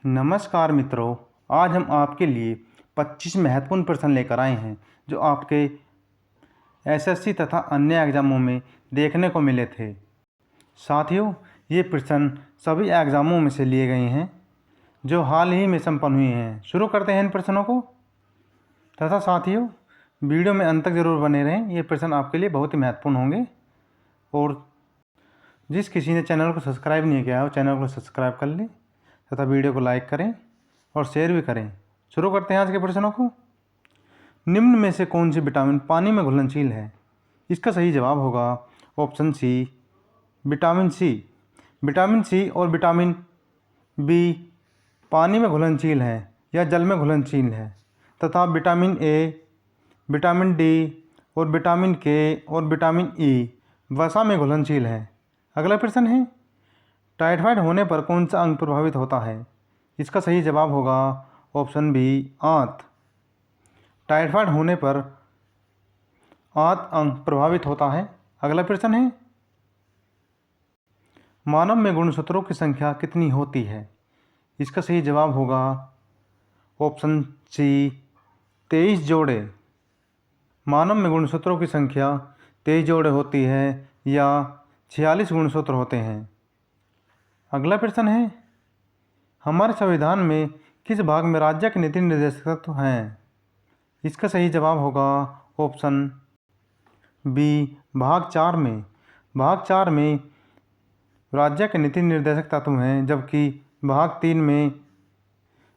नमस्कार मित्रों, आज हम आपके लिए 25 महत्वपूर्ण प्रश्न लेकर आए हैं जो आपके एसएससी तथा अन्य एग्जामों में देखने को मिले थे। साथियों, ये प्रश्न सभी एग्जामों में से लिए गए हैं जो हाल ही में संपन्न हुए हैं। शुरू करते हैं इन प्रश्नों को। तथा साथियों, वीडियो में अंत तक जरूर बने रहें, ये प्रश्न आपके लिए बहुत ही महत्वपूर्ण होंगे। और जिस किसी ने चैनल को सब्सक्राइब नहीं किया है वो चैनल को सब्सक्राइब कर लें तथा वीडियो को लाइक करें और शेयर भी करें। शुरू करते हैं आज के प्रश्नों को। निम्न में से कौन सी विटामिन पानी में घुलनशील है? इसका सही जवाब होगा option C, vitamin C. Vitamin C और विटामिन बी पानी में घुलनशील है या जल में घुलनशील है तथा विटामिन ए, विटामिन डी और विटामिन के और विटामिन ई वसा में घुलनशील है। अगला प्रश्न है, टाइफाइड होने पर कौन सा अंग प्रभावित होता है? इसका सही जवाब होगा ऑप्शन बी, आंत। टाइफाइड होने पर आंत अंग प्रभावित होता है। अगला प्रश्न है, मानव में गुणसूत्रों की संख्या कितनी होती है? इसका सही जवाब होगा ऑप्शन सी, 23 जोड़े। मानव में गुणसूत्रों की संख्या 23 जोड़े होती है या 46 गुणसूत्र होते हैं। अगला प्रश्न है, हमारे संविधान में किस भाग में राज्य के नीति निर्देशक तत्व हैं? इसका सही जवाब होगा ऑप्शन बी, भाग 4 में। भाग 4 में राज्य के नीति निर्देशक तत्व हैं, जबकि भाग 3 में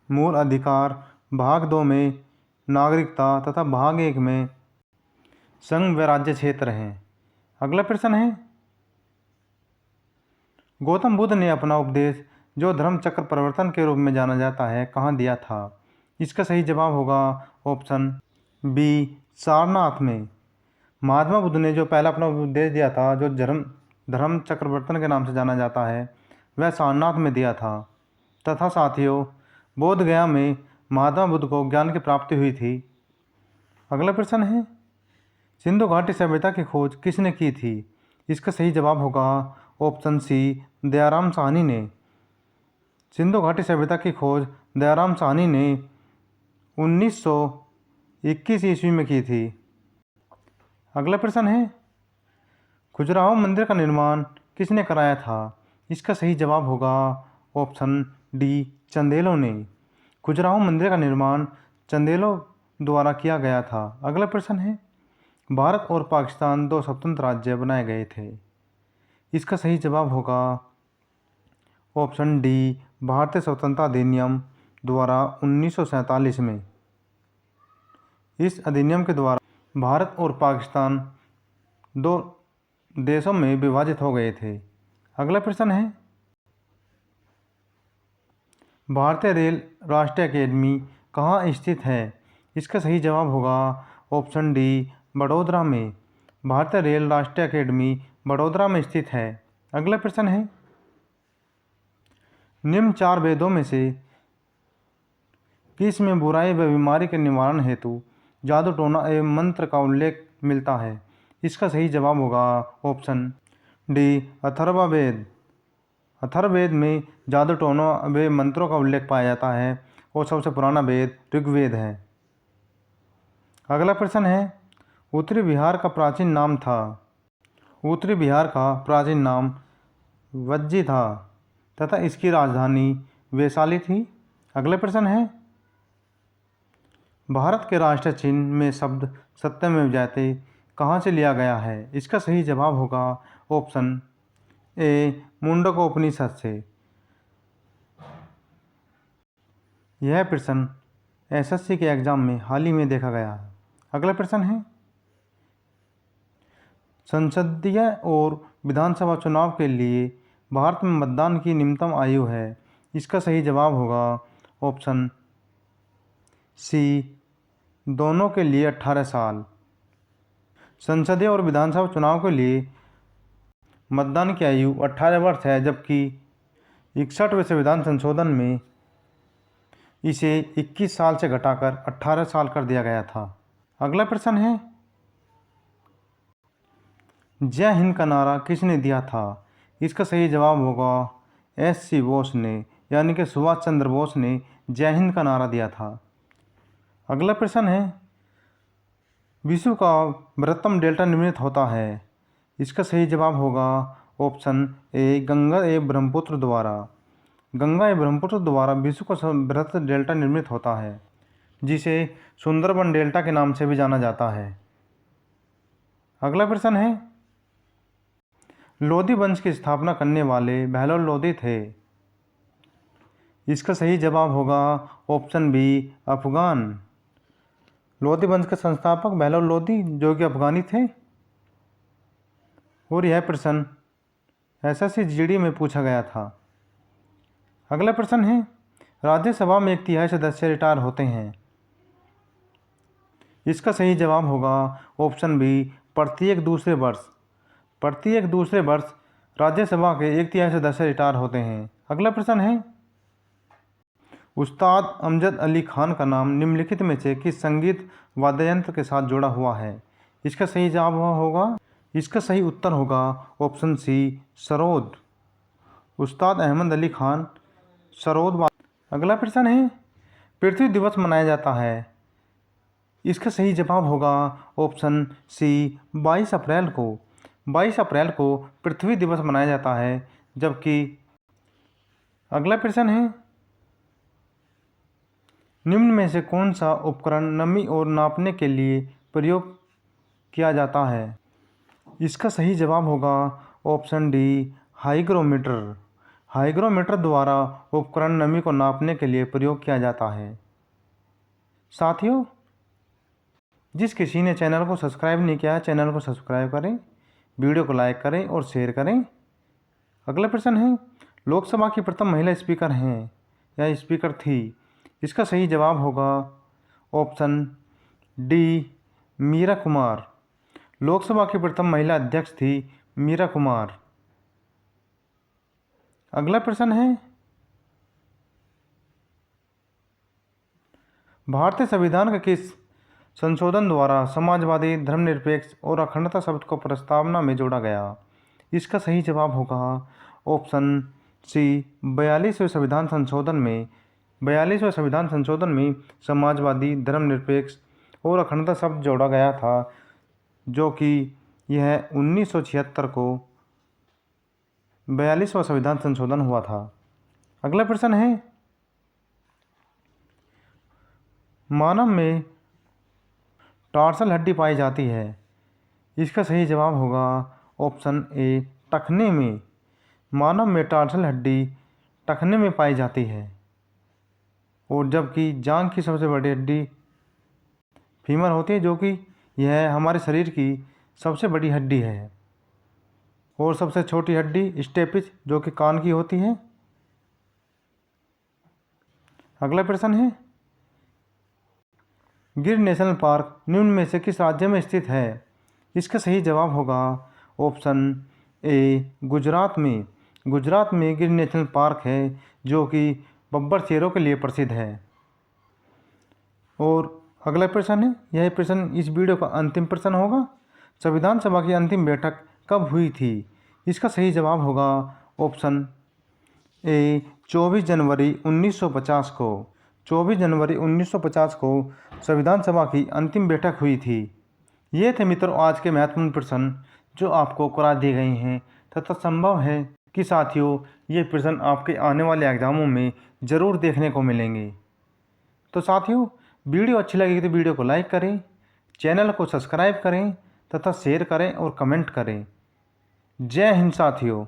मूल अधिकार, भाग 2 में नागरिकता तथा भाग 1 में संघ व राज्य क्षेत्र हैं। अगला प्रश्न है, गौतम बुद्ध ने अपना उपदेश जो धर्म चक्र परिवर्तन के रूप में जाना जाता है कहाँ दिया था? इसका सही जवाब होगा ऑप्शन बी, सारनाथ में। महात्मा बुद्ध ने जो पहला अपना उपदेश दिया था जो धर्म चक्र परिवर्तन के नाम से जाना जाता है वह सारनाथ में दिया था। तथा साथियों, बोध गया में महात्मा बुद्ध को ज्ञान की प्राप्ति हुई थी। अगला प्रश्न है, सिंधु घाटी सभ्यता की खोज किसने की थी? इसका सही जवाब होगा ऑप्शन सी, दयाराम साहनी ने। सिंधु घाटी सभ्यता की खोज दयाराम साहनी ने 1921 ईस्वी में की थी। अगला प्रश्न है, खजुराहो मंदिर का निर्माण किसने कराया था? इसका सही जवाब होगा ऑप्शन डी, चंदेलों ने। खजुराहो मंदिर का निर्माण चंदेलों द्वारा किया गया था। अगला प्रश्न है, भारत और पाकिस्तान 2 स्वतंत्र राज्य बनाए गए थे। इसका सही जवाब होगा ऑप्शन डी, भारतीय स्वतंत्रता अधिनियम द्वारा 1947 में। इस अधिनियम के द्वारा भारत और पाकिस्तान 2 देशों में विभाजित हो गए थे। अगला प्रश्न है, भारतीय रेल राष्ट्रीय अकेडमी कहाँ स्थित है? इसका सही जवाब होगा ऑप्शन डी, बड़ोदरा में। भारतीय रेल राष्ट्रीय अकेडमी बड़ोदरा में स्थित है। अगला प्रश्न है, निम्न 4 वेदों में से किस में बुराई व बीमारी के निवारण हेतु जादू टोना एवं मंत्र का उल्लेख मिलता है? इसका सही जवाब होगा ऑप्शन डी, अथर्ववेद। अथर्ववेद में जादू टोना व मंत्रों का उल्लेख पाया जाता है और सबसे पुराना वेद ऋग्वेद है। अगला प्रश्न है, उत्तरी बिहार का प्राचीन नाम था। उत्तरी बिहार का प्राचीन नाम वज्जी था तथा इसकी राजधानी वैशाली थी। अगला प्रश्न है, भारत के राष्ट्रीय चिन्ह में शब्द सत्यमेव जयते कहाँ से लिया गया है? इसका सही जवाब होगा ऑप्शन ए, मुंडकोपनिषद से। यह प्रश्न एसएससी के एग्जाम में हाल ही में देखा गया है। अगला प्रश्न है, संसदीय और विधानसभा चुनाव के लिए भारत में मतदान की न्यूनतम आयु है। इसका सही जवाब होगा ऑप्शन सी, दोनों के लिए 18 साल। संसदीय और विधानसभा चुनाव के लिए मतदान की आयु 18 वर्ष है, जबकि 61वें संविधान संशोधन में इसे 21 साल से घटाकर 18 साल कर दिया गया था। अगला प्रश्न है, जय हिंद का नारा किसने दिया था? इसका सही जवाब होगा एस सी बोस ने। यानी कि सुभाष चंद्र बोस ने जय हिंद का नारा दिया था। अगला प्रश्न है, विश्व का बृहत्तम डेल्टा निम्नलिखित होता है। इसका सही जवाब होगा ऑप्शन ए, गंगा एवं ब्रह्मपुत्र द्वारा। गंगा एवं ब्रह्मपुत्र द्वारा विश्व का बृहत्तम डेल्टा निर्मित होता है, जिसे सुंदरबन डेल्टा के नाम से भी जाना जाता है। अगला प्रश्न है, लोधी वंश की स्थापना करने वाले बहलोल लोधी थे। इसका सही जवाब होगा ऑप्शन बी, अफगान। लोधी वंश के संस्थापक बहलोल लोधी जो कि अफगानी थे। और यह प्रश्न एसएससी जीडी में पूछा गया था। अगला प्रश्न है, राज्यसभा में 1/3 सदस्य रिटायर होते हैं। इसका सही जवाब होगा ऑप्शन बी, प्रत्येक दूसरे वर्ष। प्रत्येक दूसरे वर्ष राज्यसभा के 1/3 सदस्य रिटायर होते हैं। अगला प्रश्न है, उस्ताद अमजद अली खान का नाम निम्नलिखित में से किस संगीत वाद्य यंत्र के साथ जुड़ा हुआ है। इसका सही जवाब होगा, इसका सही उत्तर होगा ऑप्शन सी, सरोद। उस्ताद अहमद अली खान सरोद। अगला प्रश्न है, पृथ्वी दिवस मनाया जाता है। इसका सही जवाब होगा ऑप्शन सी, 22 अप्रैल को। 22 अप्रैल को पृथ्वी दिवस मनाया जाता है। जबकि अगला प्रश्न है, निम्न में से कौन सा उपकरण नमी और नापने के लिए प्रयोग किया जाता है। इसका सही जवाब होगा ऑप्शन डी, हाइग्रोमीटर। हाइग्रोमीटर द्वारा उपकरण नमी को नापने के लिए प्रयोग किया जाता है। साथियों, जिस किसी ने चैनल को सब्सक्राइब नहीं किया है, चैनल को सब्सक्राइब करें, वीडियो को लाइक करें और शेयर करें। अगला प्रश्न है, लोकसभा की प्रथम महिला स्पीकर हैं या स्पीकर थी। इसका सही जवाब होगा ऑप्शन डी, मीरा कुमार। लोकसभा की प्रथम महिला अध्यक्ष थी मीरा कुमार। अगला प्रश्न है, भारतीय संविधान के किस संशोधन द्वारा समाजवादी, धर्मनिरपेक्ष और अखंडता शब्द को प्रस्तावना में जोड़ा गया। इसका सही जवाब होगा ऑप्शन सी, 42वें संविधान संशोधन में। 42वें संविधान संशोधन में समाजवादी, धर्मनिरपेक्ष और अखंडता शब्द जोड़ा गया था, जो कि यह 1976 को 42वां संविधान संशोधन हुआ था। अगला प्रश्न है, मानव में टार्सल हड्डी पाई जाती है। इसका सही जवाब होगा ऑप्शन ए, टखने में। मानव में टार्सल हड्डी टखने में पाई जाती है। और जबकि जांघ की सबसे बड़ी हड्डी फीमर होती है, जो कि यह हमारे शरीर की सबसे बड़ी हड्डी है। और सबसे छोटी हड्डी स्टेपिस, जो कि कान की होती है। अगला प्रश्न है, गिर नेशनल पार्क निम्न में से किस राज्य में स्थित है। इसका सही जवाब होगा ऑप्शन ए, गुजरात में। गुजरात में गिर नेशनल पार्क है, जो कि बब्बर शेरों के लिए प्रसिद्ध है। और अगला प्रश्न है, यह प्रश्न इस वीडियो का अंतिम प्रश्न होगा, संविधान सभा की अंतिम बैठक कब हुई थी। इसका सही जवाब होगा ऑप्शन ए, 24 जनवरी 1950 को। 24 जनवरी 1950 को संविधान सभा की अंतिम बैठक हुई थी। ये थे मित्रों आज के महत्वपूर्ण प्रश्न जो आपको करा दिए गए हैं, तथा संभव है कि साथियों ये प्रश्न आपके आने वाले एग्जामों में ज़रूर देखने को मिलेंगे। तो साथियों, वीडियो अच्छी लगी तो वीडियो को लाइक करें, चैनल को सब्सक्राइब करें तथा शेयर करें और कमेंट करें। जय हिंद साथियों।